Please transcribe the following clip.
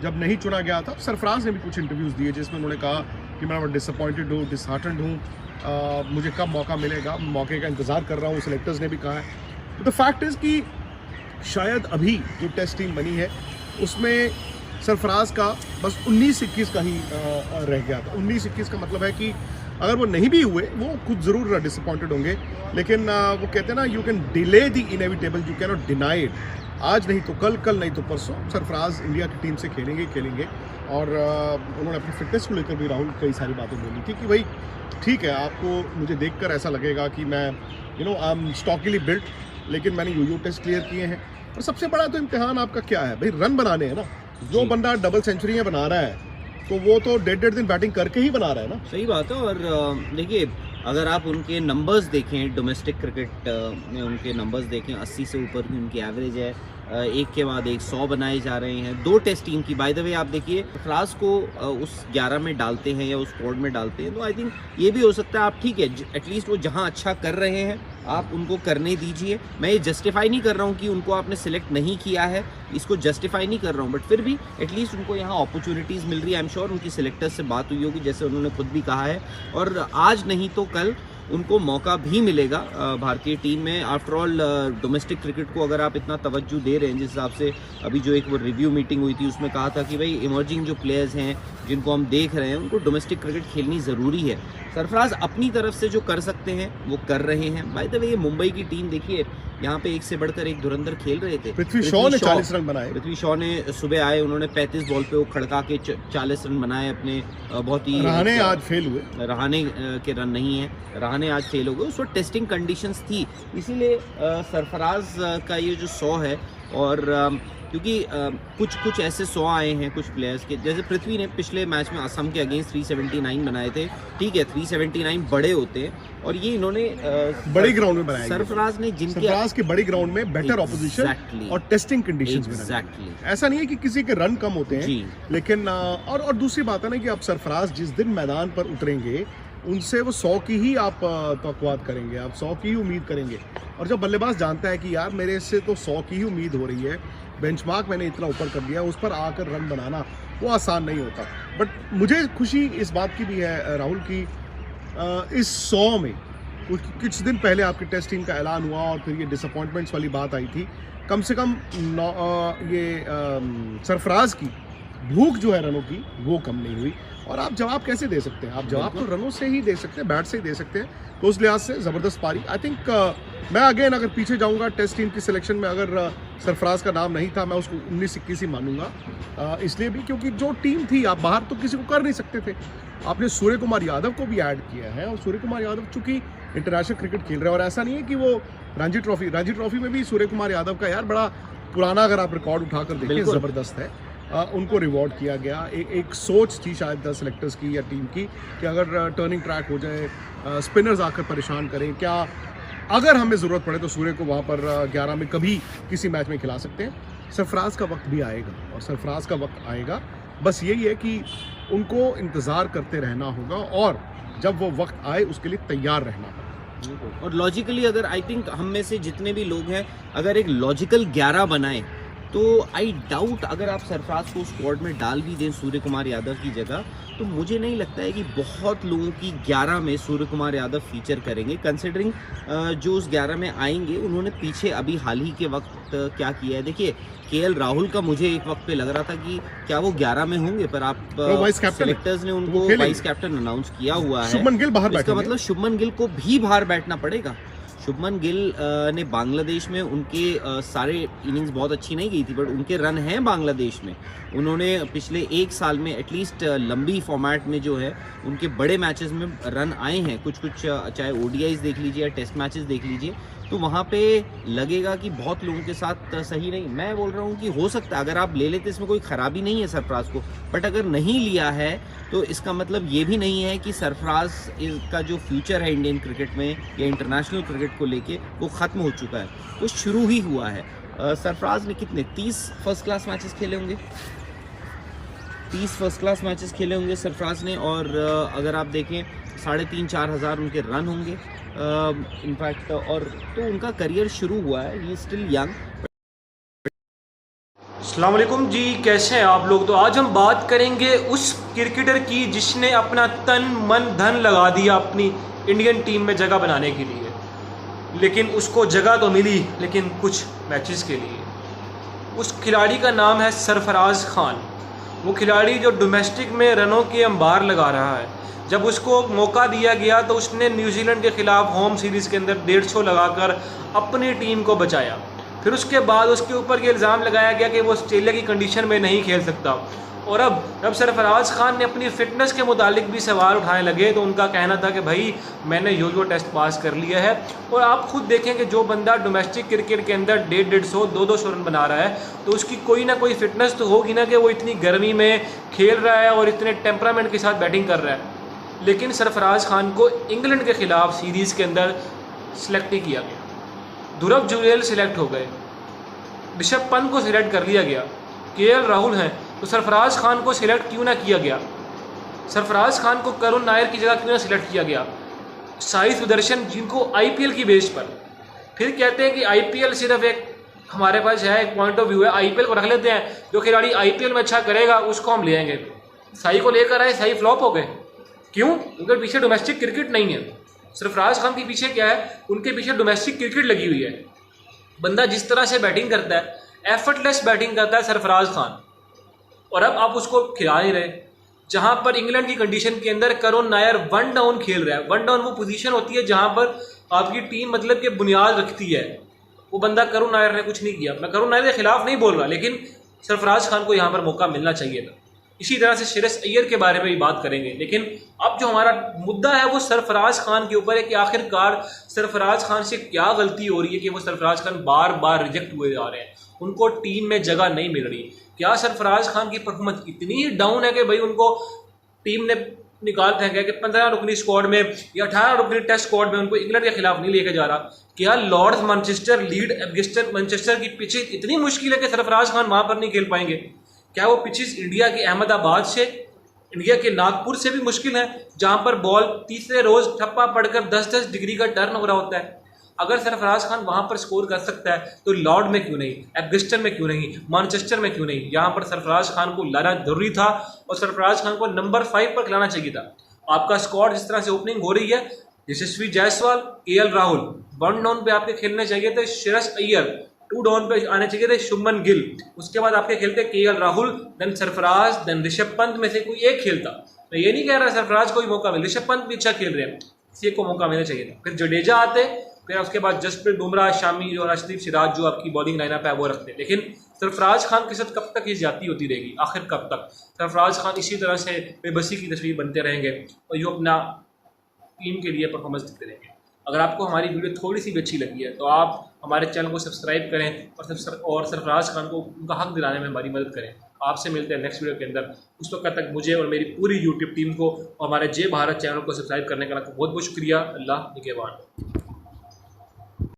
जब नहीं चुना गया था। सरफराज ने भी कुछ इंटरव्यूज़ दिए जिसमें उन्होंने कहा कि मैं बड़ा डिसअपॉइंटेड हूँ, डिसहार्टेंड हूँ, मुझे कब मौका मिलेगा, मौके का इंतज़ार कर रहा हूँ, सिलेक्टर्स ने भी कहा है। द फैक्ट इज़ कि शायद अभी जो टेस्ट टीम बनी है उसमें सरफराज का बस 19-21 का ही रह गया था। 19-21 का मतलब है कि अगर वो नहीं भी हुए वो खुद ज़रूर डिसअपॉइंटेड होंगे, लेकिन वो कहते हैं ना, you can delay the inevitable, you can not deny it. आज नहीं तो कल, कल नहीं तो परसों सरफराज इंडिया की टीम से खेलेंगे। और उन्होंने अपनी फिटनेस को लेकर भी राहुल कई सारी बातें बोली थी कि भाई ठीक है, आपको मुझे देखकर ऐसा लगेगा कि मैं आई एम स्टॉकिली बिल्ट, लेकिन मैंने यो टेस्ट क्लियर किए हैं। और सबसे बड़ा तो इम्तिहान आपका क्या है भाई, रन बनाने हैं ना। जो बंदा डबल सेंचुरियाँ बना रहा है तो वो तो डेढ़ दिन बैटिंग करके ही बना रहा है ना। सही बात है। और देखिए, अगर आप उनके नंबर्स देखें, डोमेस्टिक क्रिकेट में उनके नंबर्स देखें, 80 से ऊपर की उनकी एवरेज है, एक के बाद एक 100 बनाए जा रहे हैं। 2 टेस्ट टीम की, बाय द वे आप देखिए, फ्रांस को उस 11 में डालते हैं या उस स्क्वाड में डालते हैं, तो आई थिंक ये भी हो सकता है आप ठीक है, एटलीस्ट वो जहां अच्छा कर रहे हैं आप उनको करने दीजिए। मैं ये जस्टिफाई नहीं कर रहा हूँ कि उनको आपने सिलेक्ट नहीं किया है, इसको जस्टिफाई नहीं कर रहा हूँ, बट फिर भी एटलीस्ट उनको यहाँ अपॉर्चुनिटीज़ मिल रही है। आई एम श्योर उनकी सिलेक्टर्स से बात हुई होगी, जैसे उन्होंने खुद भी कहा है, और आज नहीं तो कल उनको मौका भी मिलेगा भारतीय टीम में। आफ्टर ऑल डोमेस्टिक क्रिकेट को अगर आप इतना तवज्जो दे रहे हैं, जिस हिसाब से अभी जो एक वो रिव्यू मीटिंग हुई थी उसमें कहा था कि भाई इमर्जिंग जो प्लेयर्स हैं जिनको हम देख रहे हैं उनको डोमेस्टिक क्रिकेट खेलनी ज़रूरी है। सरफराज अपनी तरफ से जो कर सकते हैं वो कर रहे हैं। बाय द वे, ये मुंबई की टीम देखिए, यहाँ पे एक से बढ़कर एक धुरंधर खेल रहे थे। पृथ्वी शॉ ने 40 रन बनाए। पृथ्वी शॉ ने सुबह आए, उन्होंने 35 बॉल पे वो खड़का के 40 रन बनाए अपने। बहुत ही रहाणे आज फेल हुए, रहाणे के रन नहीं है, रहाणे आज फेल हो गए। उस वक्त टेस्टिंग कंडीशंस थी, इसीलिए सरफराज का ये जो 100 है, और क्योंकि कुछ ऐसे 100 आए हैं कुछ प्लेयर्स के, जैसे पृथ्वी ने पिछले मैच में असम के अगेंस्ट 379 बनाए थे। ठीक है, 379 बड़े होते हैं, और ये इन्होंने बड़ी ग्राउंड में बनाया। सरफराज ने सरफराज के बड़ी ग्राउंड में बेटर ऑपोजिशन और टेस्टिंग कंडीशंस में। एग्जैक्टली, ऐसा नहीं है कि किसी के रन कम होते हैं, लेकिन और दूसरी बात है ना कि आप सरफराज जिस दिन मैदान पर उतरेंगे उनसे वो 100 की ही आप तवक्कुआत करेंगे, आप 100 की ही उम्मीद करेंगे। और जब बल्लेबाज जानता है कि यार मेरे से तो 100 की ही उम्मीद हो रही है, बेंचमार्क मैंने इतना ऊपर कर दिया, उस पर आकर रन बनाना वो आसान नहीं होता। बट मुझे खुशी इस बात की भी है राहुल की, इस 100 में कुछ दिन पहले आपकी टेस्ट टीम का ऐलान हुआ और फिर ये डिसअपॉइंटमेंट्स वाली बात आई थी, कम से कम सरफराज की भूख जो है रनों की वो कम नहीं हुई। और आप जवाब कैसे दे सकते हैं? आप जवाब तो रनों से ही दे सकते हैं, बैट से ही दे सकते हैं। तो उस लिहाज से ज़बरदस्त पारी। आई थिंक मैं अगेन अगर पीछे जाऊंगा टेस्ट टीम की सिलेक्शन में, अगर सरफराज का नाम नहीं था, मैं उसको 19-21 ही मानूंगा। इसलिए भी क्योंकि जो टीम थी, आप बाहर तो किसी को कर नहीं सकते थे। आपने सूर्य कुमार यादव को भी ऐड किया है, और सूर्य कुमार यादव चूंकि इंटरनेशनल क्रिकेट खेल रहे हैं, और ऐसा नहीं है कि वो रणजी ट्रॉफी में भी सूर्य कुमार यादव का यार बड़ा पुराना अगर आप रिकॉर्ड उठाकर देखें ज़बरदस्त है। उनको रिवॉर्ड किया गया। एक सोच थी शायद सेलेक्टर्स की या टीम की कि अगर टर्निंग ट्रैक हो जाए, स्पिनर्स आकर परेशान करें, क्या अगर हमें ज़रूरत पड़े तो सूर्य को वहाँ पर 11 में कभी किसी मैच में खिला सकते हैं। सरफराज का वक्त भी आएगा, और सरफराज का वक्त आएगा, बस यही है कि उनको इंतज़ार करते रहना होगा, और जब वो वक्त आए उसके लिए तैयार रहना होगा। और लॉजिकली अगर आई थिंक हम में से जितने भी लोग हैं, अगर एक लॉजिकल 11 बनाए तो आई डाउट अगर आप सरफराज को स्क्वाड में डाल भी दें सूर्य कुमार यादव की जगह, तो मुझे नहीं लगता है कि बहुत लोगों की 11 में सूर्य कुमार यादव फीचर करेंगे, कंसिडरिंग जो उस 11 में आएंगे उन्होंने पीछे अभी हाल ही के वक्त क्या किया है। देखिए, केएल राहुल का मुझे एक वक्त पे लग रहा था कि क्या वो 11 में होंगे, पर आप सिलेक्टर्स ने उनको वाइस कैप्टन अनाउंस किया हुआ है। शुभमन गिल बाहर, इसका मतलब शुभमन गिल को भी बाहर बैठना पड़ेगा। शुभमन गिल ने बांग्लादेश में उनके सारे इनिंग्स बहुत अच्छी नहीं गई थी, बट उनके रन हैं बांग्लादेश में। उन्होंने पिछले 1 साल में एटलीस्ट लंबी फॉर्मेट में जो है उनके बड़े मैचेस में रन आए हैं, कुछ चाहे ओडीआईज देख लीजिए या टेस्ट मैचेस देख लीजिए, तो वहाँ पे लगेगा कि बहुत लोगों के साथ सही नहीं। मैं बोल रहा हूँ कि हो सकता है अगर आप ले लेते, इसमें कोई ख़राबी नहीं है सरफराज को, बट अगर नहीं लिया है तो इसका मतलब ये भी नहीं है कि सरफराज का जो फ्यूचर है इंडियन क्रिकेट में या इंटरनेशनल क्रिकेट को लेके वो ख़त्म हो चुका है, वो शुरू ही हुआ है। सरफराज ने कितने 30 फर्स्ट क्लास मैचेस खेले होंगे, 30 फर्स्ट क्लास मैचेस खेले होंगे सरफराज ने, और अगर आप देखें 3,500-4 हज़ार उनके रन होंगे इनफैक्ट, और तो उनका करियर शुरू हुआ है, ही स्टिल यंग। अस्सलाम वालेकुम जी, कैसे हैं आप लोग। तो आज हम बात करेंगे उस क्रिकेटर की जिसने अपना तन मन धन लगा दिया अपनी इंडियन टीम में जगह बनाने के लिए, लेकिन उसको जगह तो मिली लेकिन कुछ मैचेस के लिए। उस खिलाड़ी का नाम है सरफराज खान। वो खिलाड़ी जो डोमेस्टिक में रनों के अंबार लगा रहा है। जब उसको मौका दिया गया तो उसने न्यूजीलैंड के ख़िलाफ़ होम सीरीज़ के अंदर 150 लगाकर अपनी टीम को बचाया। फिर उसके बाद उसके ऊपर ये इल्ज़ाम लगाया गया कि वो ऑस्ट्रेलिया की कंडीशन में नहीं खेल सकता। और अब जब सरफराज खान ने अपनी फ़िटनेस के मुतालिक भी सवाल उठाने लगे तो उनका कहना था कि भाई मैंने यो टेस्ट पास कर लिया है। और आप खुद देखें कि जो बंदा डोमेस्टिक क्रिकेट के अंदर 150, 200 रन बना रहा है तो उसकी कोई ना कोई फ़िटनेस तो होगी ना, कि वो इतनी गर्मी में खेल रहा है और इतने टेम्परामेंट के साथ बैटिंग कर रहा है। लेकिन सरफराज खान को इंग्लैंड के ख़िलाफ़ सीरीज़ के अंदर सेलेक्ट नहीं किया गया। ध्रुव जुरेल सिलेक्ट हो गए, ऋषभ पंत को सिलेक्ट कर लिया गया, केएल राहुल हैं, तो सरफराज खान को सिलेक्ट क्यों ना किया गया। सरफराज खान को करुण नायर की जगह क्यों ना सिलेक्ट किया गया। साई सुदर्शन जिनको आईपीएल की बेस पर, फिर कहते हैं कि आईपीएल सिर्फ एक हमारे पास है, एक पॉइंट ऑफ व्यू है, आईपीएल को रख लेते हैं, जो खिलाड़ी आईपीएल में अच्छा करेगा उसको हम ले आएंगे। साई को लेकर आए, साई फ्लॉप हो गए। क्यों? उनके पीछे डोमेस्टिक क्रिकेट नहीं है। सरफराज खान के पीछे क्या है? उनके पीछे डोमेस्टिक क्रिकेट लगी हुई है। बंदा जिस तरह से बैटिंग करता है, एफर्टलेस बैटिंग करता है सरफराज खान, और अब आप उसको खिला नहीं रहे। जहां पर इंग्लैंड की कंडीशन के अंदर करुण नायर 1 डाउन खेल रहा है। 1 डाउन वो पोजीशन होती है जहां पर आपकी टीम मतलब कि बुनियाद रखती है। वो बंदा करुण नायर ने कुछ नहीं किया। मैं करुण नायर के खिलाफ नहीं बोल रहा, लेकिन सरफराज खान को यहाँ पर मौका मिलना चाहिए था। इसी तरह से श्रेयस अय्यर के बारे में भी बात करेंगे, लेकिन अब जो हमारा मुद्दा है वो सरफराज खान के ऊपर है कि आखिरकार सरफराज खान से क्या गलती हो रही है कि वो सरफराज खान बार बार रिजेक्ट हुए जा रहे हैं, उनको टीम में जगह नहीं मिल रही। क्या सरफराज खान की परफॉर्मेंस इतनी ही डाउन है कि भाई उनको टीम ने निकाल फेंका कि 15 रुकनी स्क्वाड में या 18 रुकनी टेस्ट स्क्वाड में उनको इंग्लैंड के खिलाफ नहीं लेके जा रहा। क्या लॉर्ड्स, मैनचेस्टर, लीड, मैनचेस्टर की पिचेस इतनी मुश्किल है कि सरफराज खान वहां पर नहीं खेल पाएंगे? क्या वो पिचेस इंडिया के अहमदाबाद से, इंडिया के नागपुर से भी मुश्किल है, जहां पर बॉल तीसरे रोज ठप्पा पड़कर 10-10 डिग्री का टर्न हो रहा होता है? अगर सरफराज खान वहां पर स्कोर कर सकता है तो लॉर्ड में क्यों नहीं, एगस्टन में क्यों नहीं, मैनचेस्टर में क्यों नहीं? यहाँ पर सरफराज खान को लाना जरूरी था और सरफराज खान को नंबर 5 पर खिलाना चाहिए था। आपका स्क्वाड जिस तरह से ओपनिंग हो रही है, यशस्वी जायसवाल, केएल राहुल, 1 डाउन पे आपके खेलने चाहिए थे श्रेयस अय्यर, 2 डाउन पे आने चाहिए थे शुभमन गिल, उसके बाद आपके खेलते केएल राहुल, देन सरफराज, देन ऋषभ पंत में से कोई एक खेलता। मैं ये नहीं कह रहा सरफराज को भी मौका मिले, ऋषभ पंत भी अच्छा खेल रहे हैं, किसी को मौका मिलना चाहिए था। फिर जडेजा आते, फिर उसके बाद जसप्रीत बुमराह, शामी और अर्शदीप सिराज जो आपकी बॉलिंग लाइनअप है वो रखते। लेकिन सरफराज खान के साथ कब तक ये ज्यादती होती रहेगी? आखिर कब तक सरफराज खान इसी तरह से बेबसी की तस्वीर बनते रहेंगे और ये अपना टीम के लिए परफॉर्मेंस दिखते रहेंगे? अगर आपको हमारी वीडियो थोड़ी सी भी अच्छी लगी है तो आप हमारे चैनल को सब्सक्राइब करें और सरफराज खान को उनका हक दिलाने में हमारी मदद करें। आपसे मिलते हैं नेक्स्ट वीडियो के अंदर। उस वक्त तक मुझे और मेरी पूरी यूट्यूब टीम को और हमारे जय भारत चैनल को सब्सक्राइब करने का बहुत बहुत शुक्रिया। अल्लाह निगहबान।